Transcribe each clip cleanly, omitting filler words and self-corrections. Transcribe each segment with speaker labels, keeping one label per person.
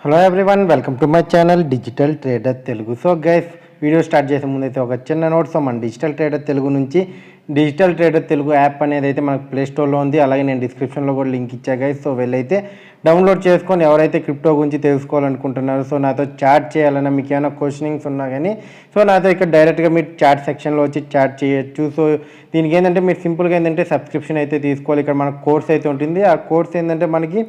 Speaker 1: Hello everyone, welcome to my channel digital trader Telugu. So guys, video start చేసే ముందు అయితే ఒక చిన్న నోట్. సో మన డిజిటల్ ట్రేడర్ తెలుగు నుంచి డిజిటల్ ట్రేడర్ తెలుగు యాప్ అనేది అయితే మనకు ప్లేస్టోర్లో ఉంది. అలాగే నేను డిస్క్రిప్షన్లో కూడా లింక్ ఇచ్చా గైస్. సో వెళ్ళైతే డౌన్లోడ్ చేసుకొని ఎవరైతే క్రిప్టో గురించి తెలుసుకోవాలనుకుంటున్నారో, సో నాతో చాట్ చేయాలన్నా, మీకు ఏమైనా క్వశ్చనింగ్స్ ఉన్నా కానీ సో నాతో ఇక్కడ డైరెక్ట్గా మీరు చాట్ సెక్షన్లో వచ్చి చాట్ చేయొచ్చు. సో దీనికి ఏంటంటే మీరు సింపుల్గా ఏంటంటే సబ్స్క్రిప్షన్ అయితే తీసుకోవాలి. ఇక్కడ మనకు కోర్స్ అయితే ఉంటుంది. ఆ కోర్స్ ఏంటంటే మనకి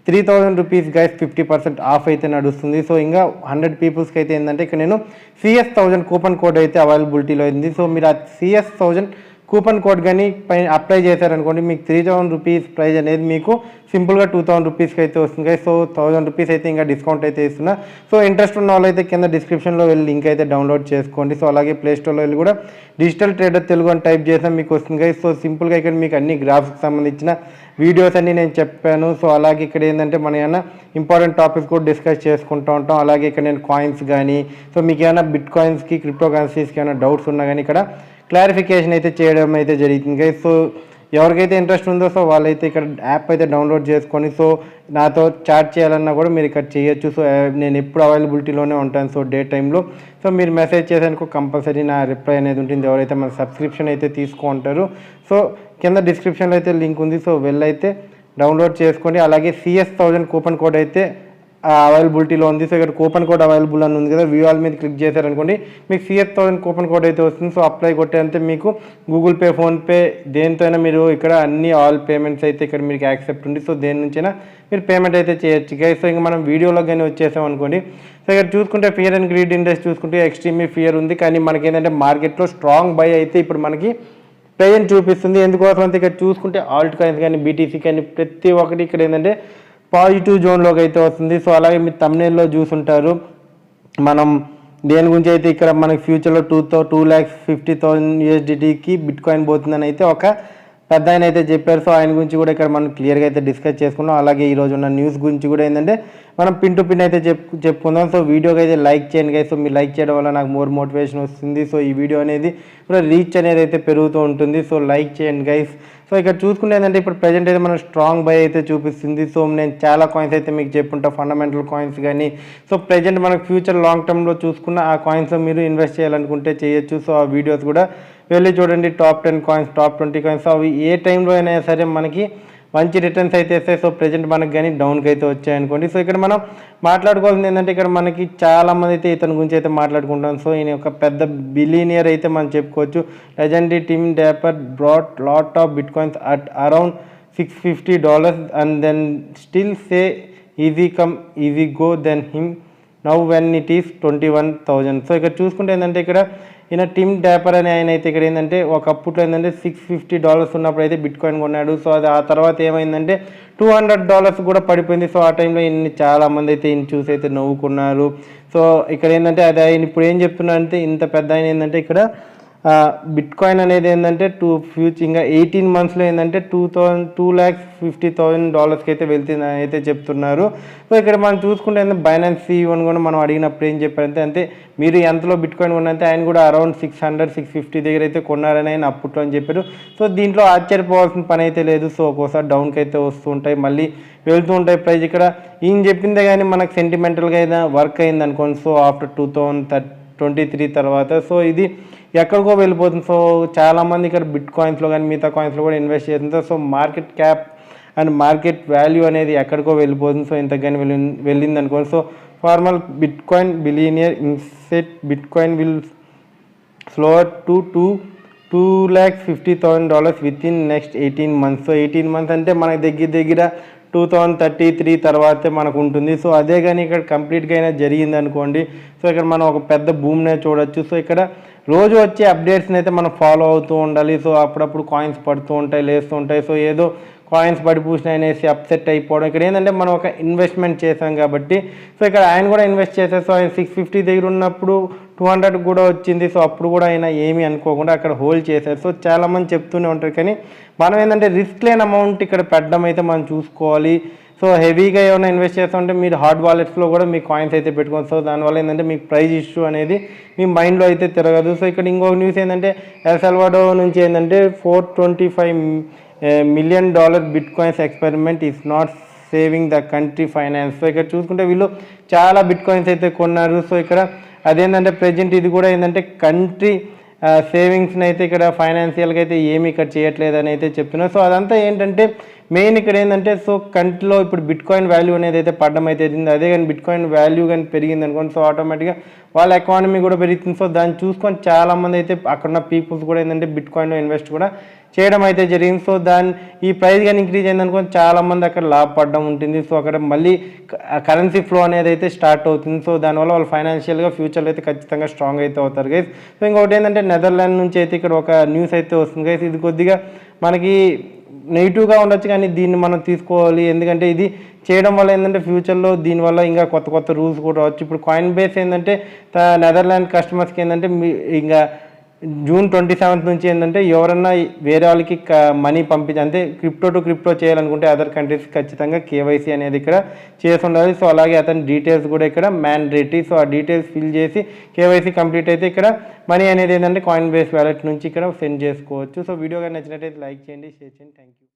Speaker 1: 3000 రూపీస్ గైస్ 50% ఆఫ్ అయితే నడుస్తుంది. సో ఇంకా 100 పీపుల్స్కి అయితే ఏంటంటే ఇక్కడ నేను CS1000 కూపన్ కోడ్ అయితే అవైలబిలిటీలో ఉంది. సో మీరు ఆ CS1000 కూపన్ కోడ్ కానీ అప్లై చేశారనుకోండి, మీకు 3000 రూపీస్ ప్రైజ్ అనేది మీకు సింపుల్గా 2000 రూపీస్కి అయితే వస్తుంది. సో 1000 రూపీస్ అయితే ఇంకా డిస్కౌంట్ అయితే ఇస్తున్నా. సో ఇంట్రెస్ట్ ఉన్న వాళ్ళు అయితే కింద డిస్క్రిప్షన్లో వెళ్ళి లింక్ అయితే డౌన్లోడ్ చేసుకోండి. సో అలాగే ప్లేస్టోర్లో వెళ్ళి కూడా డిజిటల్ ట్రేడర్ తెలుగు అని టైప్ చేసినా మీకు వస్తుంది. సో సింపుల్గా ఇక్కడ మీకు అన్ని గ్రాఫ్స్కి సంబంధించిన వీడియోస్ అన్నీ నేను చెప్పాను. సో అలాగే ఇక్కడ ఏంటంటే మన ఏమైనా ఇంపార్టెంట్ టాపిక్స్ కూడా డిస్కస్ చేసుకుంటూ ఉంటాం. అలాగే ఇక్కడ నేను కాయిన్స్ కానీ, సో మీకు ఏమైనా బిట్ కాయిన్స్కి, క్రిప్టో కరెన్సీస్కి ఏమైనా డౌట్స్ ఉన్నా కానీ ఇక్కడ క్లారిఫికేషన్ అయితే చేయడం అయితే జరుగుతుంది. సో ఎవరికైతే ఇంట్రెస్ట్ ఉందో సో వాళ్ళైతే ఇక్కడ యాప్ అయితే డౌన్లోడ్ చేసుకొని సో నాతో చాట్ చేయాలన్నా కూడా మీరు ఇక్కడ చేయొచ్చు. సో నేను ఎప్పుడు అవైలబిలిటీలోనే ఉంటాను. సో డే టైంలో సో మీరు మెసేజ్ చేసేందుకు కంపల్సరీ నా రిప్లై అనేది ఉంటుంది. ఎవరైతే మన సబ్స్క్రిప్షన్ అయితే తీసుకుంటారో సో కింద డిస్క్రిప్షన్లో అయితే లింక్ ఉంది. సో వెళ్ళైతే డౌన్లోడ్ చేసుకోండి. అలాగే CS1000 కూపన్ కోడ్ అయితే అవైలబిలిటీలో ఉంది. సో ఇక్కడ కూపన్ కోడ్ అవైలబుల్ అని ఉంది కదా, వ్యూ ఆల్ మీద క్లిక్ చేశారనుకోండి మీకు CS1000 కూపన్ కోడ్ అయితే వస్తుంది. సో అప్లై కొట్టేంతే మీకు గూగుల్ పే, ఫోన్పే దేనితో అయినా మీరు ఇక్కడ అన్ని ఆల్ పేమెంట్స్ అయితే ఇక్కడ మీకు యాక్సెప్ట్ ఉంది. సో దేని నుంచైనా మీరు పేమెంట్ అయితే చేయొచ్చు గైస్. సో ఇంకా మనం వీడియోలో కానీ వచ్చేసాం అనుకోండి, సో ఇక్కడ చూసుకుంటే ఫియర్ అండ్ గ్రీడ్ ఇండెక్స్ చూసుకుంటే ఎక్స్ట్రీమ్లీ ఫియర్ ఉంది. కానీ మనకి ఏంటంటే మార్కెట్లో స్ట్రాంగ్ బై అయితే ఇప్పుడు మనకి ప్రెజెంట్ చూపిస్తుంది. ఎందుకోసం అంటే ఇక్కడ చూసుకుంటే ఆల్ట్ కాయిన్స్ కానీ, BTC కానీ ప్రతి ఒక్కటి ఇక్కడ ఏంటంటే పాజిటివ్ జోన్లోకి అయితే వస్తుంది. సో అలాగే మీరు thumbnailలో చూసుంటారు మనం దేని గురించి అయితే ఇక్కడ మనకి ఫ్యూచర్లో 2,50,000 USDTకి బిట్ కాయిన్ పోతుందని అయితే ఒక పెద్ద ఆయన అయితే చెప్పారు. సో ఆయన గురించి కూడా ఇక్కడ మనం క్లియర్గా అయితే డిస్కస్ చేసుకున్నాం. అలాగే ఈరోజు ఉన్న న్యూస్ గురించి కూడా ఏంటంటే మనం పిన్ టు పిన్ అయితే చెప్పుకుందాం. సో వీడియోకి అయితే లైక్ చేయండి గైస్. సో మీరు లైక్ చేయడం వల్ల నాకు మోర్ మోటివేషన్ వస్తుంది. సో ఈ వీడియో అనేది కూడా రీచ్ అనేది అయితే పెరుగుతూ ఉంటుంది. సో లైక్ చేయండి గైస్. సో ఇక్కడ చూసుకుంటే ఏంటంటే ఇప్పుడు ప్రజెంట్ అయితే మనం స్ట్రాంగ్ బై అయితే చూపిస్తుంది. సో నేను చాలా కాయిన్స్ అయితే మీకు చెప్పుంటా, ఫండమెంటల్ కాయిన్స్ కానీ. సో ప్రజెంట్ మనకు ఫ్యూచర్ లాంగ్ టర్మ్లో చూసుకున్న ఆ కాయిన్స్లో మీరు ఇన్వెస్ట్ చేయాలనుకుంటే చేయొచ్చు. సో ఆ వీడియోస్ కూడా వెళ్ళి చూడండి. టాప్ 10 కాయిన్స్, టాప్ 20 కాయిన్స్, అవి ఏ టైంలో అయినా సరే మనకి మంచి రిటర్న్స్ అయితే వస్తాయి. సో ప్రజెంట్ మనకి కానీ డౌన్కి అయితే వచ్చాయనుకోండి. సో ఇక్కడ మనం మాట్లాడుకోవాల్సింది ఏంటంటే ఇక్కడ మనకి చాలామంది అయితే ఇతని గురించి అయితే మాట్లాడుకుంటాం. సో ఈయన ఒక పెద్ద బిలియనియర్ అయితే మనం చెప్పుకోవచ్చు. Legendary team dapper brat lot of bitcoins at around $650 and then still say easy come easy go then him now when it is 21,000. So ఇక్కడ చూసుకుంటే ఏంటంటే ఇక్కడ ఈయన టిమ్ డ్యాపర్ అనే ఆయన అయితే ఇక్కడ ఏంటంటే ఒకప్పట్లో ఏంటంటే $650 ఉన్నప్పుడు అయితే బిట్ కాయిన్ కొన్నాడు. సో అది ఆ తర్వాత ఏమైందంటే $200 కూడా పడిపోయింది. సో ఆ టైంలో చాలామంది అయితే ఈయన చూసి అయితే నవ్వుకున్నారు. సో ఇక్కడ ఏంటంటే అది ఆయన ఇప్పుడు ఏం చెప్తున్నారంటే ఇంత పెద్ద ఆయన ఏంటంటే ఇక్కడ బిట్ కాయిన్ అనేది ఏంటంటే ఫ్యూచర్ ఇంకా 18 monthsలో ఏంటంటే $2,50,000 అయితే వెళ్తుంది అయితే చెప్తున్నారు. సో ఇక్కడ మనం చూసుకుంటే బైనాన్స్ CEO కూడా మనం అడిగినప్పుడు ఏం చెప్పారంటే అంతే మీరు ఎంతలో బిట్ కాయిన్ కొన్నంటే ఆయన కూడా అరౌండ్ 600-650 దగ్గర అయితే కొన్నారని ఆయన అప్పట్లో అని చెప్పారు. సో దీంట్లో ఆశ్చర్యపోవాల్సిన పని అయితే లేదు. సో ఒక్కోసారి డౌన్కి అయితే వస్తూ ఉంటాయి, మళ్ళీ వెళ్తూ ఉంటాయి ప్రైజ్. ఇక్కడ ఈయన చెప్పిందే కానీ మనకు సెంటిమెంటల్గా అయినా వర్క్ అయింది అనుకోండి. సో ఆఫ్టర్ 2023 తర్వాత సో ఇది ఎక్కడికో వెళ్ళిపోతుంది. సో చాలామంది ఇక్కడ బిట్ కాయిన్స్లో కానీ మిగతా కాయిన్స్లో కూడా ఇన్వెస్ట్ చేస్తుంటారు. So market cap and market value అనేది ఎక్కడికో వెళ్ళిపోతుంది. సో ఇంతగాని వెళ్ళింది అనుకోండి. So formal bit coin billionaire INCET bit coin will slower to $2,50,000 with in next 18 months. So 18 months అంటే మనకి దగ్గర 2033 తర్వాతే మనకు ఉంటుంది. సో అదే కానీ ఇక్కడ కంప్లీట్గా అయినా జరిగింది అనుకోండి. సో ఇక్కడ మనం ఒక పెద్ద భూమినే చూడొచ్చు. సో ఇక్కడ రోజు వచ్చే అప్డేట్స్ని అయితే మనం ఫాలో అవుతూ ఉండాలి. సో అప్పుడప్పుడు కాయిన్స్ పడుతూ ఉంటాయి, లేస్తూ ఉంటాయి. సో ఏదో కాయిన్స్ పడిపూసినాయి అనేసి అప్సెట్ అయిపోవడం. ఇక్కడ ఏంటంటే మనం ఒక ఇన్వెస్ట్మెంట్ చేసాం కాబట్టి సో ఇక్కడ ఆయన కూడా ఇన్వెస్ట్ చేశారు. సో ఆయన 650 దగ్గర ఉన్నప్పుడు 200 కూడా వచ్చింది. సో అప్పుడు కూడా ఆయన ఏమీ అనుకోకుండా అక్కడ హోల్డ్ చేశారు. సో చాలామంది చెప్తూనే ఉంటారు, కానీ మనం ఏంటంటే రిస్క్ లేని అమౌంట్ ఇక్కడ పెట్టడం అయితే మనం చూసుకోవాలి. సో హెవీగా ఏమైనా ఇన్వెస్ట్ చేస్తుంటే మీరు హార్డ్ వాలెట్స్లో కూడా మీ కాయిన్స్ అయితే పెట్టుకోండి. సో దానివల్ల ఏంటంటే మీకు ప్రైజ్ ఇష్యూ అనేది మీ మైండ్లో అయితే తిరగదు. సో ఇక్కడ ఇంకొక న్యూస్ ఏంటంటే ఎల్ సాల్వడార్ నుంచి ఏంటంటే $425 million bit coins experiment is not saving the country finance. So ఇక్కడ చూసుకుంటే వీళ్ళు చాలా బిట్ కాయిన్స్ అయితే కొన్నారు. సో ఇక్కడ అదేంటంటే ప్రజెంట్ ఇది కూడా ఏంటంటే కంట్రీ సేవింగ్స్ని అయితే ఇక్కడ ఫైనాన్షియల్గా అయితే ఏమి ఇక్కడ చేయట్లేదని అయితే చెప్తున్నారు. సో అదంతా ఏంటంటే మెయిన్ ఇక్కడ ఏంటంటే సో కంట్రీలో ఇప్పుడు బిట్ కాయిన్ వాల్యూ అనేది అయితే పడడం అయితే అవుతుంది. అదే కానీ బిట్ కాయిన్ వాల్యూ కానీ పెరిగింది అనుకోండి, సో ఆటోమేటిక్గా వాళ్ళ ఎకానమీ కూడా పెరుగుతుంది. సో దాన్ని చూసుకొని చాలామంది అయితే అక్కడ ఉన్న పీపుల్స్ కూడా ఏంటంటే బిట్ కాయిన్లో ఇన్వెస్ట్ కూడా చేయడం అయితే జరిగింది. సో ఈ ప్రైస్ కానీ ఇంక్రీజ్ అయింది అనుకోని చాలామంది అక్కడ లాభపడడం ఉంటుంది. సో అక్కడ మళ్ళీ కరెన్సీ ఫ్లో అనేది అయితే స్టార్ట్ అవుతుంది. సో దానివల్ల వాళ్ళు ఫైనాన్షియల్గా ఫ్యూచర్లో అయితే ఖచ్చితంగా స్ట్రాంగ్ అయితే అవుతారు గైస్. సో ఇంకొకటి ఏంటంటే నెదర్లాండ్ నుంచి అయితే ఇక్కడ ఒక న్యూస్ అయితే వస్తుంది గైస్. ఇది కొద్దిగా మనకి నెగిటివ్గా ఉండొచ్చు, కానీ దీన్ని మనం తీసుకోవాలి. ఎందుకంటే ఇది చేయడం వల్ల ఏంటంటే ఫ్యూచర్లో దీనివల్ల ఇంకా కొత్త కొత్త రూల్స్ కూడా రావచ్చు. ఇప్పుడు కాయిన్ బేస్ ఏంటంటే నెదర్లాండ్ కస్టమర్స్కి ఏంటంటే ఇంకా June 27 నుంచి ఏంటంటే ఎవరన్నా వేరే వాళ్ళకి మనీ పంపించి అంటే క్రిప్టో టు క్రిప్టో చేయాలనుకుంటే అదర్ కంట్రీస్ ఖచ్చితంగా KYC అనేది ఇక్కడ చేసి ఉండాలి. సో అలాగే అతని డీటెయిల్స్ కూడా ఇక్కడ మ్యాండేటరీ. సో ఆ డీటెయిల్స్ ఫిల్ చేసి KYC కంప్లీట్ అయితే ఇక్కడ మనీ అనేది ఏంటంటే కాయిన్ బేస్ వ్యాలెట్ నుంచి ఇక్కడ సెండ్ చేసుకోవచ్చు. సో వీడియో కానీ నచ్చినట్టయితే లైక్ చేయండి, షేర్ చేయండి. Thank you.